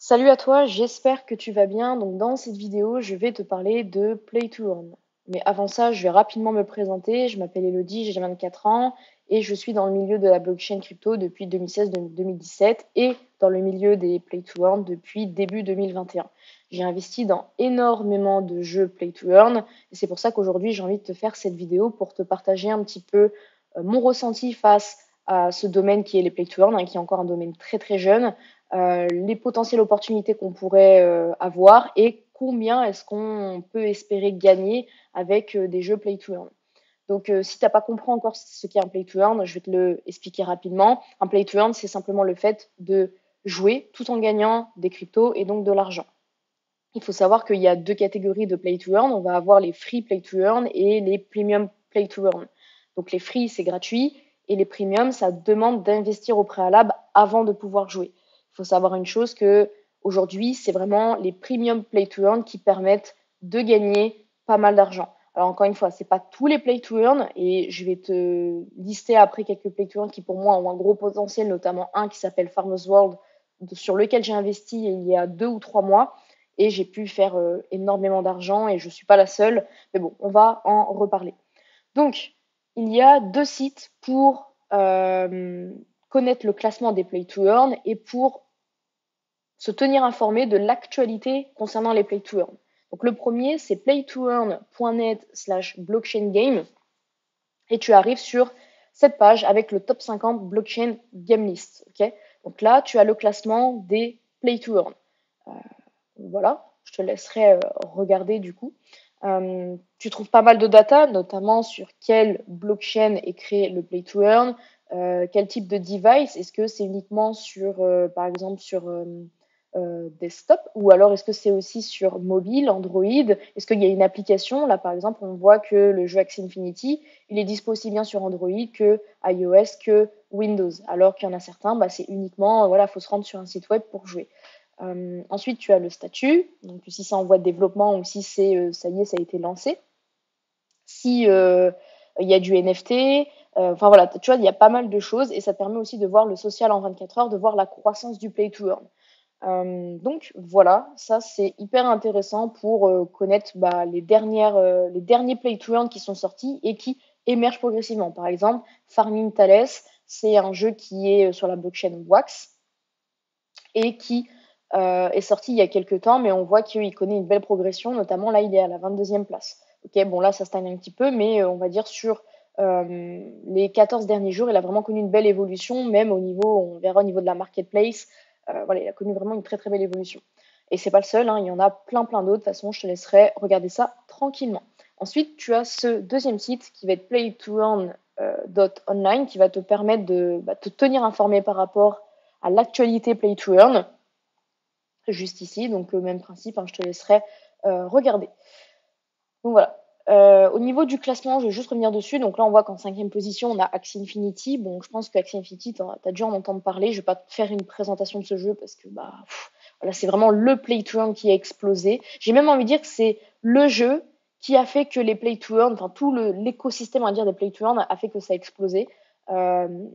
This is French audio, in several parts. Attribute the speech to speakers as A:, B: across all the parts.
A: Salut à toi, j'espère que tu vas bien. Donc dans cette vidéo, je vais te parler de Play to Earn. Mais avant ça, je vais rapidement me présenter. Je m'appelle Elodie, j'ai 24 ans et je suis dans le milieu de la blockchain crypto depuis 2016-2017 et dans le milieu des Play to Earn depuis début 2021. J'ai investi dans énormément de jeux Play to Earn et c'est pour ça qu'aujourd'hui, j'ai envie de te faire cette vidéo pour te partager un petit peu mon ressenti face à ce domaine qui est les Play to Earn, qui est encore un domaine très très jeune, les potentielles opportunités qu'on pourrait avoir et combien est-ce qu'on peut espérer gagner avec des jeux Play to Earn. Donc, si tu n'as pas compris encore ce qu'est un Play to Earn, je vais te le expliquer rapidement. Un Play to Earn, c'est simplement le fait de jouer tout en gagnant des cryptos et donc de l'argent. Il faut savoir qu'il y a deux catégories de Play to Earn. On va avoir les Free Play to Earn et les Premium Play to Earn. Donc, les Free, c'est gratuit et les Premium, ça demande d'investir au préalable avant de pouvoir jouer. Il faut savoir une chose que aujourd'hui, c'est vraiment les Premium Play to Earn qui permettent de gagner pas mal d'argent. Alors encore une fois, c'est pas tous les Play to Earn et je vais te lister après quelques Play to Earn qui pour moi ont un gros potentiel, notamment un qui s'appelle Farmers World sur lequel j'ai investi il y a 2 ou 3 mois et j'ai pu faire énormément d'argent et je ne suis pas la seule. Mais bon, on va en reparler. Donc, il y a deux sites pour connaître le classement des Play to Earn et pour se tenir informé de l'actualité concernant les Play to Earn. Donc, le premier, c'est playtoearn.net/blockchain-game et tu arrives sur cette page avec le top 50 blockchain game list. Okay, donc là, tu as le classement des Play to Earn. Voilà, je te laisserai regarder du coup. Tu trouves pas mal de data, notamment sur quelle blockchain est créé le Play to Earn, quel type de device, est-ce que c'est uniquement sur, par exemple, sur desktop, ou alors est-ce que c'est aussi sur mobile, Android, est-ce qu'il y a une application, là par exemple, on voit que le jeu Axie Infinity, il est dispo aussi bien sur Android que iOS que Windows, alors qu'il y en a certains, bah, c'est uniquement, voilà, il faut se rendre sur un site web pour jouer. Ensuite, tu as le statut, donc si c'est en voie de développement ou si c'est ça y est, ça a été lancé. Si il y a du NFT, enfin voilà, tu vois, il y a pas mal de choses et ça te permet aussi de voir le social en 24 heures, de voir la croissance du play to earn. Donc voilà, ça c'est hyper intéressant pour connaître bah, les derniers play to earn qui sont sortis et qui émergent progressivement. Par exemple, Farming Thales, c'est un jeu qui est sur la blockchain Wax et qui est sorti il y a quelques temps, mais on voit qu'il connaît une belle progression, notamment là il est à la 22e place. Ok, bon là ça stagne un petit peu, mais on va dire sur les 14 derniers jours, il a vraiment connu une belle évolution, même au niveau, on verra au niveau de la marketplace, voilà, il a connu vraiment une très très belle évolution. Et c'est pas le seul, hein, il y en a plein plein d'autres, de toute façon je te laisserai regarder ça tranquillement. Ensuite, tu as ce deuxième site qui va être playtoearn.online qui va te permettre de te tenir informé par rapport à l'actualité Play to Earn, juste ici, donc le même principe, hein, je te laisserai regarder. Donc voilà. Au niveau du classement, je vais juste revenir dessus. Donc là, on voit qu'en 5e position, on a Axie Infinity. Bon, je pense que Axie Infinity, tu as dû en entendre parler. Je ne vais pas te faire une présentation de ce jeu parce que bah, voilà, c'est vraiment le play to earn qui a explosé. J'ai même envie de dire que c'est le jeu qui a fait que les play to earn, enfin tout l'écosystème, on va dire, des play to earn a fait que ça a explosé.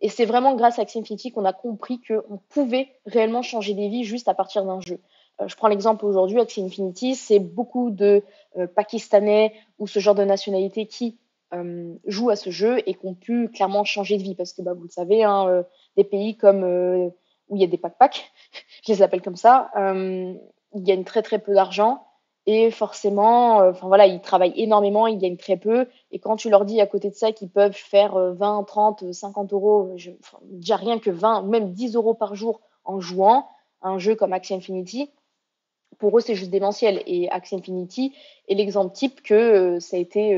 A: Et c'est vraiment grâce à Axie Infinity qu'on a compris qu'on pouvait réellement changer des vies juste à partir d'un jeu. Je prends l'exemple aujourd'hui, Axie Infinity, c'est beaucoup de Pakistanais ou ce genre de nationalité qui jouent à ce jeu et qui ont pu clairement changer de vie. Parce que bah, vous le savez, hein, des pays comme où il y a des pack-pack, je les appelle comme ça, ils gagnent très très peu d'argent et forcément, enfin voilà, ils travaillent énormément, ils gagnent très peu. Et quand tu leur dis à côté de ça qu'ils peuvent faire 20, 30, 50 euros, enfin, déjà rien que 20, même 10 euros par jour en jouant à un jeu comme Axie Infinity, pour eux, c'est juste démentiel. Et Axie Infinity est l'exemple type que ça a été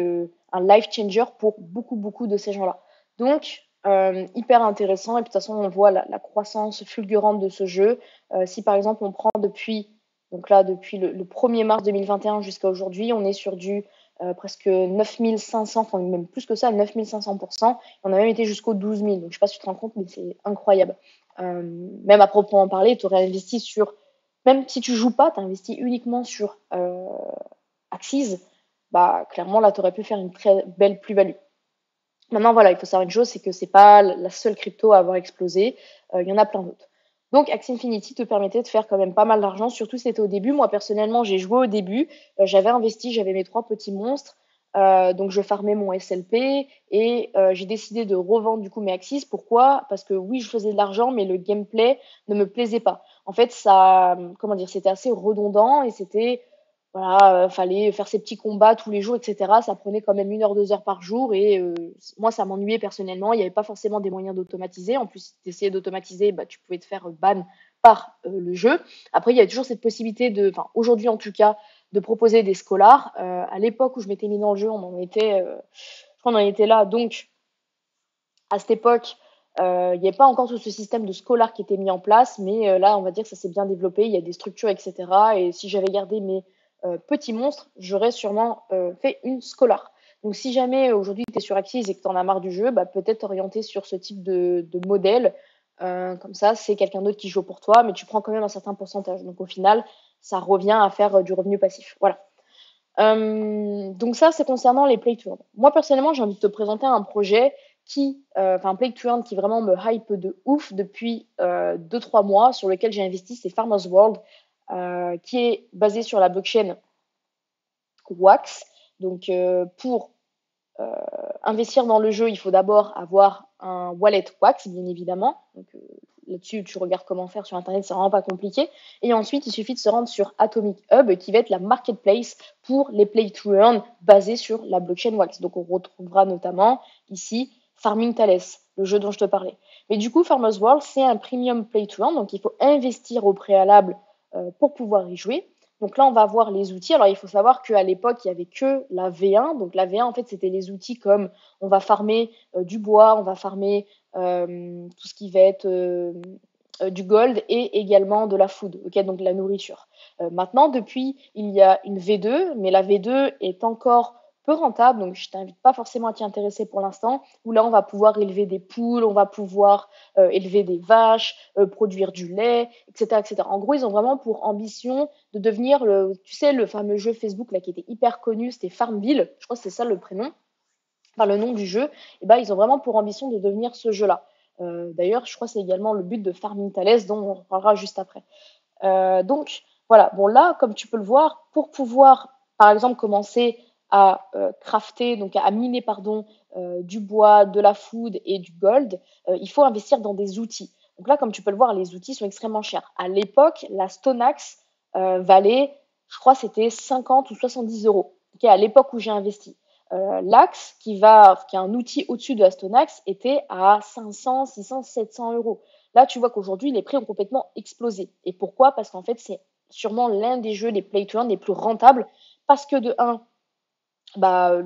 A: un life changer pour beaucoup, beaucoup de ces gens-là. Donc, hyper intéressant. Et puis, de toute façon, on voit la croissance fulgurante de ce jeu. Si, par exemple, on prend depuis le 1er mars 2021 jusqu'à aujourd'hui, on est sur du presque 9500, enfin même plus que ça, 9500%. On a même été jusqu'aux 12 000. Donc, je ne sais pas si tu te rends compte, mais c'est incroyable. Même à proprement parler, tu aurais investi sur même si tu joues pas, tu investis uniquement sur Axis, bah clairement là tu aurais pu faire une très belle plus-value. Maintenant voilà, il faut savoir une chose, c'est que c'est pas la seule crypto à avoir explosé, il y en a plein d'autres. Donc Axie Infinity te permettait de faire quand même pas mal d'argent, surtout c'était au début. Moi personnellement, j'ai joué au début, j'avais investi, j'avais mes 3 petits monstres, donc je farmais mon SLP et j'ai décidé de revendre du coup mes Axis. Pourquoi? Parce que oui, je faisais de l'argent, mais le gameplay ne me plaisait pas. En fait, ça, comment dire, c'était assez redondant et c'était voilà, fallait faire ces petits combats tous les jours, et cetera. Ça prenait quand même 1 heure, 2 heures par jour et moi, ça m'ennuyait personnellement. Il y avait pas forcément des moyens d'automatiser. En plus, si tu essayais d'automatiser, bah, tu pouvais te faire ban par le jeu. Après, il y a toujours cette possibilité de, enfin, aujourd'hui en tout cas, de proposer des scholars. À l'époque où je m'étais mis dans le jeu, on en était, je crois qu'on en était là. Donc, à cette époque, il n'y avait pas encore tout ce système de scholars qui était mis en place, mais là, on va dire que ça s'est bien développé. Il y a des structures, etc. Et si j'avais gardé mes petits monstres, j'aurais sûrement fait une scholar. Donc, si jamais aujourd'hui tu es sur Axis et que tu en as marre du jeu, bah, peut-être t'orienter sur ce type de modèle. Comme ça, c'est quelqu'un d'autre qui joue pour toi, mais tu prends quand même un certain pourcentage. Donc, au final, ça revient à faire du revenu passif. Voilà. Donc ça, c'est concernant les play to earn. Moi, personnellement, j'ai envie de te présenter un projet enfin un play to earn qui vraiment me hype de ouf depuis 2-3 mois, sur lequel j'ai investi, c'est Farmers World, qui est basé sur la blockchain Wax. Donc pour investir dans le jeu, il faut d'abord avoir un wallet Wax, bien évidemment. Donc là-dessus, tu regardes comment faire sur Internet, c'est vraiment pas compliqué. Et ensuite, il suffit de se rendre sur Atomic Hub, qui va être la marketplace pour les play to earn basés sur la blockchain Wax. Donc on retrouvera notamment ici Farming Thales, le jeu dont je te parlais. Mais du coup, Farmers World, c'est un premium play to earn, donc il faut investir au préalable pour pouvoir y jouer. Donc là, on va voir les outils. Alors, il faut savoir qu'à l'époque, il n'y avait que la V1. Donc, la V1, en fait, c'était les outils comme on va farmer du bois, on va farmer tout ce qui va être du gold et également de la food, okay, donc de la nourriture. Maintenant, depuis, il y a une V2, mais la V2 est encore peu rentable, donc je t'invite pas forcément à t'y intéresser pour l'instant, où là, on va pouvoir élever des poules, on va pouvoir élever des vaches, produire du lait, etc., etc. En gros, ils ont vraiment pour ambition de devenir tu sais, le fameux jeu Facebook là qui était hyper connu, c'était Farmville, je crois que c'est ça le prénom, enfin le nom du jeu. Et ben ils ont vraiment pour ambition de devenir ce jeu-là. D'ailleurs, je crois que c'est également le but de Farming Thales, dont on parlera juste après. Donc voilà, bon là, comme tu peux le voir, pour pouvoir, par exemple, commencer à crafter, donc à miner, pardon, du bois, de la food et du gold, il faut investir dans des outils. Donc là, comme tu peux le voir, les outils sont extrêmement chers. À l'époque, la Stoneaxe valait, je crois, c'était 50 ou 70 euros. Okay, à l'époque où j'ai investi. L'Axe, qui est un outil au-dessus de la Stoneaxe, était à 500, 600, 700 euros. Là, tu vois qu'aujourd'hui, les prix ont complètement explosé. Et pourquoi? Parce qu'en fait, c'est sûrement l'un des jeux, les play to earn les plus rentables. Parce que de un, bah,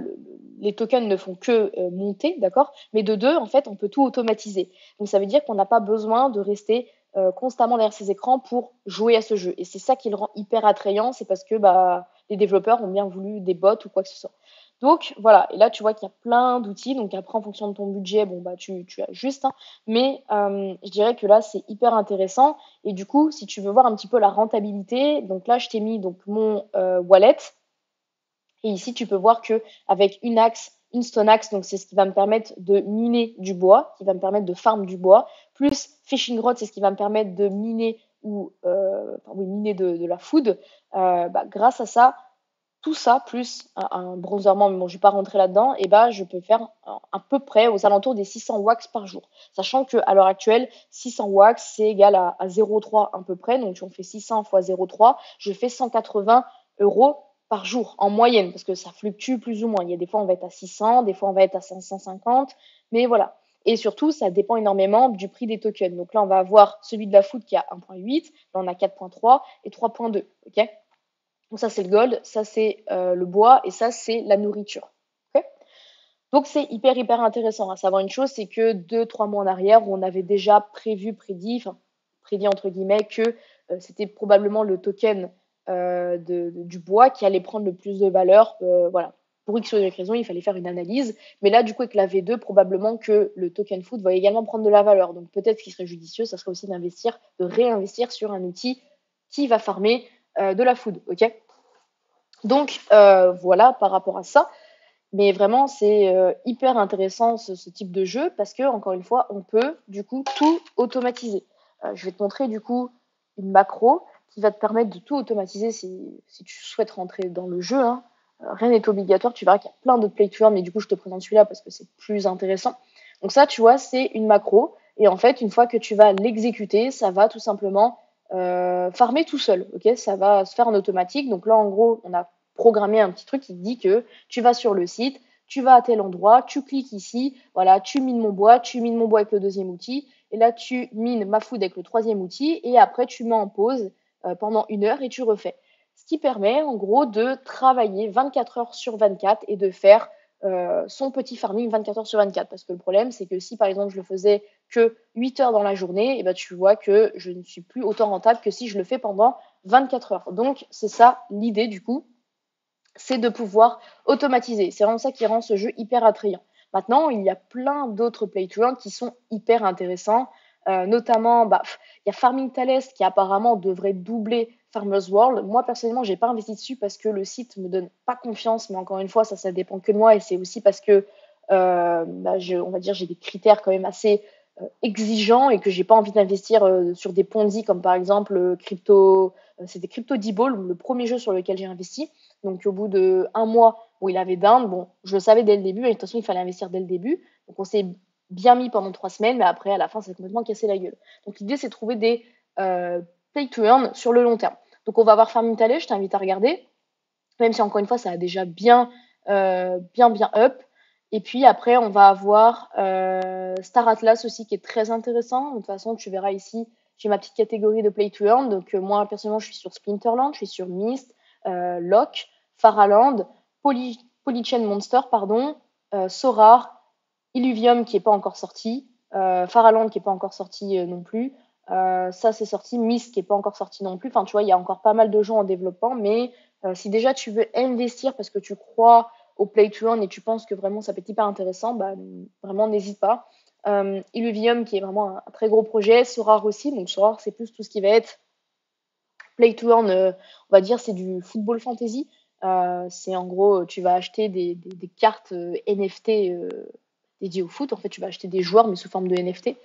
A: les tokens ne font que monter, d'accord? Mais de deux, en fait, on peut tout automatiser. Donc ça veut dire qu'on n'a pas besoin de rester constamment derrière ses écrans pour jouer à ce jeu. Et c'est ça qui le rend hyper attrayant, c'est parce que bah, les développeurs ont bien voulu des bots ou quoi que ce soit. Donc voilà, et là tu vois qu'il y a plein d'outils, donc après en fonction de ton budget, bon bah tu as juste, hein, mais je dirais que là c'est hyper intéressant, et du coup si tu veux voir un petit peu la rentabilité, donc là je t'ai mis donc mon wallet, et ici, tu peux voir que avec une stone axe, donc c'est ce qui va me permettre de miner du bois, qui va me permettre de farm du bois, plus fishing rod, c'est ce qui va me permettre de miner ou miner de la food. Bah, grâce à ça, tout ça plus un bronzerment, mais bon, je vais pas rentrer là-dedans, et bah je peux faire à peu près aux alentours des 600 wax par jour. Sachant que à l'heure actuelle, 600 wax c'est égal à 0,3 à peu près, donc si on fait 600 fois 0,3, je fais 180 euros par jour en moyenne, parce que ça fluctue plus ou moins. Il y a des fois on va être à 600, des fois on va être à 550, mais voilà. Et surtout, ça dépend énormément du prix des tokens. Donc là, on va avoir celui de la food qui a 1.8, là on a 4.3 et 3.2, ok? Donc ça c'est le gold, ça c'est le bois et ça c'est la nourriture. Okay, donc c'est hyper intéressant. À savoir une chose, c'est que 2-3 mois en arrière, on avait déjà prédit entre guillemets, que c'était probablement le token du bois qui allait prendre le plus de valeur. Voilà. Pour X ou Y raison, il fallait faire une analyse. Mais là, du coup, avec la V2, probablement que le token food va également prendre de la valeur. Donc peut-être ce qui serait judicieux, ça serait aussi de réinvestir sur un outil qui va farmer de la food. Ok. Donc voilà par rapport à ça. Mais vraiment, c'est hyper intéressant ce type de jeu parce que, encore une fois, on peut du coup tout automatiser. Je vais te montrer du coup une macro qui va te permettre de tout automatiser si tu souhaites rentrer dans le jeu, hein. Rien n'est obligatoire, tu verras qu'il y a plein d'autres play to earn, mais du coup je te présente celui-là parce que c'est plus intéressant. Donc ça, tu vois, c'est une macro, et en fait, une fois que tu vas l'exécuter, ça va tout simplement farmer tout seul, ok? Ça va se faire en automatique. Donc là, en gros, on a programmé un petit truc qui dit que tu vas sur le site, tu vas à tel endroit, tu cliques ici, voilà, tu mines mon bois, tu mines mon bois avec le deuxième outil, et là tu mines ma food avec le troisième outil, et après tu mets en pause pendant 1 heure et tu refais. Ce qui permet en gros de travailler 24 heures sur 24 et de faire son petit farming 24 heures sur 24. Parce que le problème, c'est que si par exemple je le faisais que 8 heures dans la journée, et ben, tu vois que je ne suis plus autant rentable que si je le fais pendant 24 heures. Donc c'est ça l'idée du coup, c'est de pouvoir automatiser. C'est vraiment ça qui rend ce jeu hyper attrayant. Maintenant, il y a plein d'autres play to earn qui sont hyper intéressants. Notamment, il y a Farming Tales qui apparemment devrait doubler Farmers World. Moi, personnellement, j'ai pas investi dessus parce que le site me donne pas confiance. Mais encore une fois, ça dépend que de moi. Et c'est aussi parce que, on va dire, j'ai des critères quand même assez exigeants et que j'ai pas envie d'investir sur des Ponzi comme par exemple crypto. C'était Crypto D-Ball, le premier jeu sur lequel j'ai investi. Donc au bout d'1 mois où il avait down, bon, je le savais dès le début, et de toute façon il fallait investir dès le début. Donc on s'est bien mis pendant 3 semaines, mais après à la fin ça s'est complètement cassé la gueule. Donc l'idée c'est de trouver des play to earn sur le long terme. Donc on va voir Farming Talent, je t'invite à regarder, même si encore une fois ça a déjà bien bien up. Et puis après on va avoir Star Atlas aussi qui est très intéressant. De toute façon tu verras ici, j'ai ma petite catégorie de play to earn. Donc moi personnellement je suis sur Splinterland, je suis sur Myst, Locke, Faraland, Polychain Monster, pardon, Sorar, Illuvium qui n'est pas encore sorti, Faraland qui n'est pas encore sorti non plus. Ça, c'est sorti. Myst qui n'est pas encore sorti non plus. Enfin, tu vois, il y a encore pas mal de jeux en développement. Mais si déjà tu veux investir parce que tu crois au play to earn et tu penses que vraiment ça peut être hyper intéressant, bah, vraiment n'hésite pas. Illuvium qui est vraiment un très gros projet. Sorar aussi. Donc, Sorar, c'est plus tout ce qui va être play to earn, on va dire, c'est du football fantasy. C'est en gros, tu vas acheter des cartes NFT dédiées au foot. En fait, tu vas acheter des joueurs, mais sous forme de NFT.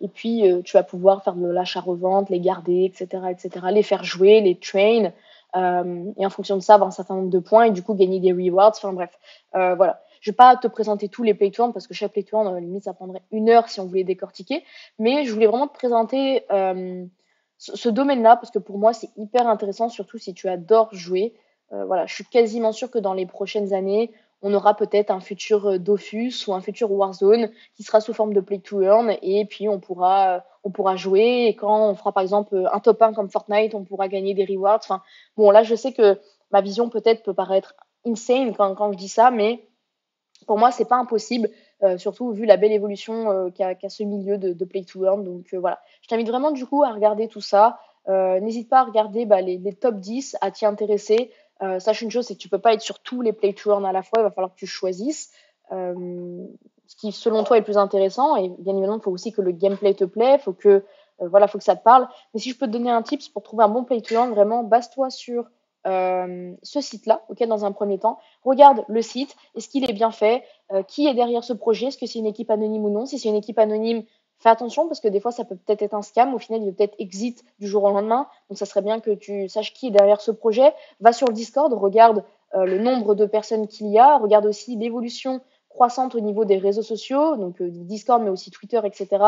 A: Et puis, tu vas pouvoir faire de l'achat-revente, les garder, etc., etc., les faire jouer, les train. Et en fonction de ça, avoir un certain nombre de points et du coup gagner des rewards. Enfin bref, voilà. Je ne vais pas te présenter tous les play to earn parce que chaque play to earn, limite, ça prendrait 1 heure si on voulait décortiquer. Mais je voulais vraiment te présenter ce domaine-là, parce que pour moi, c'est hyper intéressant, surtout si tu adores jouer. Voilà, je suis quasiment sûre que dans les prochaines années, on aura peut-être un futur Dofus ou un futur Warzone qui sera sous forme de play to earn, et puis on pourra jouer, et quand on fera par exemple un top 1 comme Fortnite, on pourra gagner des rewards. Enfin, bon, là, je sais que ma vision peut-être peut paraître insane quand je dis ça, mais pour moi, c'est pas impossible, surtout vu la belle évolution qu'a ce milieu de play to earn. Donc voilà, je t'invite vraiment du coup à regarder tout ça. N'hésite pas à regarder les top 10, à t'y intéresser. Sache une chose, c'est que tu peux pas être sur tous les play to earn à la fois, il va falloir que tu choisisses ce qui selon toi est le plus intéressant. Et bien évidemment, il faut aussi que le gameplay te plaît, faut que ça te parle. Mais si je peux te donner un tips pour trouver un bon play to earn, vraiment base-toi sur ce site-là, ok, dans un premier temps. Regarde le site, est-ce qu'il est bien fait, qui est derrière ce projet, est-ce que c'est une équipe anonyme ou non. Si c'est une équipe anonyme, fais attention parce que des fois ça peut peut-être être un scam, au final il peut peut-être exit du jour au lendemain, donc ça serait bien que tu saches qui est derrière ce projet. Va sur le Discord, regarde le nombre de personnes qu'il y a, regarde aussi l'évolution croissante au niveau des réseaux sociaux, donc Discord mais aussi Twitter, etc.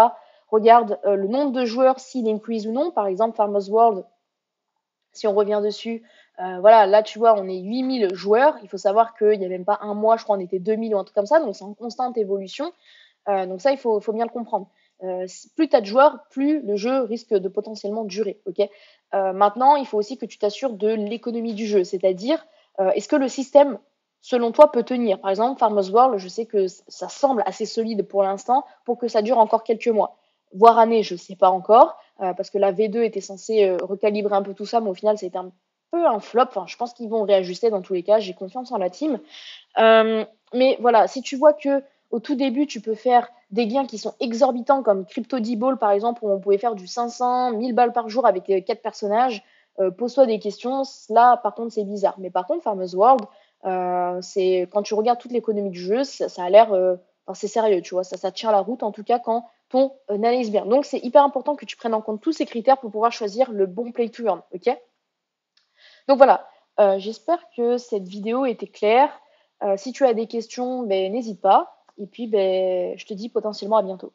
A: Regarde le nombre de joueurs, s'il increase ou non. Par exemple, Farmers World, si on revient dessus, voilà, là tu vois, on est 8000 joueurs. Il faut savoir qu'il n'y a même pas un mois, je crois, on était 2000 ou un truc comme ça, donc c'est en constante évolution. Donc ça, il faut bien le comprendre. Plus tu as de joueurs, plus le jeu risque de potentiellement durer. Okay, maintenant, il faut aussi que tu t'assures de l'économie du jeu, c'est-à-dire, est-ce que le système, selon toi, peut tenir. Par exemple, Farmers World, je sais que ça semble assez solide pour l'instant, pour que ça dure encore quelques mois. Voire années, je ne sais pas encore, parce que la V2 était censée recalibrer un peu tout ça, mais au final, c'était un peu un flop. Enfin, je pense qu'ils vont réajuster dans tous les cas, j'ai confiance en la team. Mais voilà, si tu vois que au tout début, tu peux faire des gains qui sont exorbitants, comme Crypto D-Ball par exemple, où on pouvait faire du 500, 1000 balles par jour avec 4 personnages. Pose-toi des questions. Là, par contre, c'est bizarre. Mais par contre, Farmers World, c'est quand tu regardes toute l'économie du jeu, ça a l'air, c'est sérieux, tu vois. Ça tient la route en tout cas quand ton analyse burn. Donc, c'est hyper important que tu prennes en compte tous ces critères pour pouvoir choisir le bon play to earn, ok? Donc voilà, j'espère que cette vidéo était claire. Si tu as des questions, ben, n'hésite pas. Et puis, ben, je te dis potentiellement à bientôt.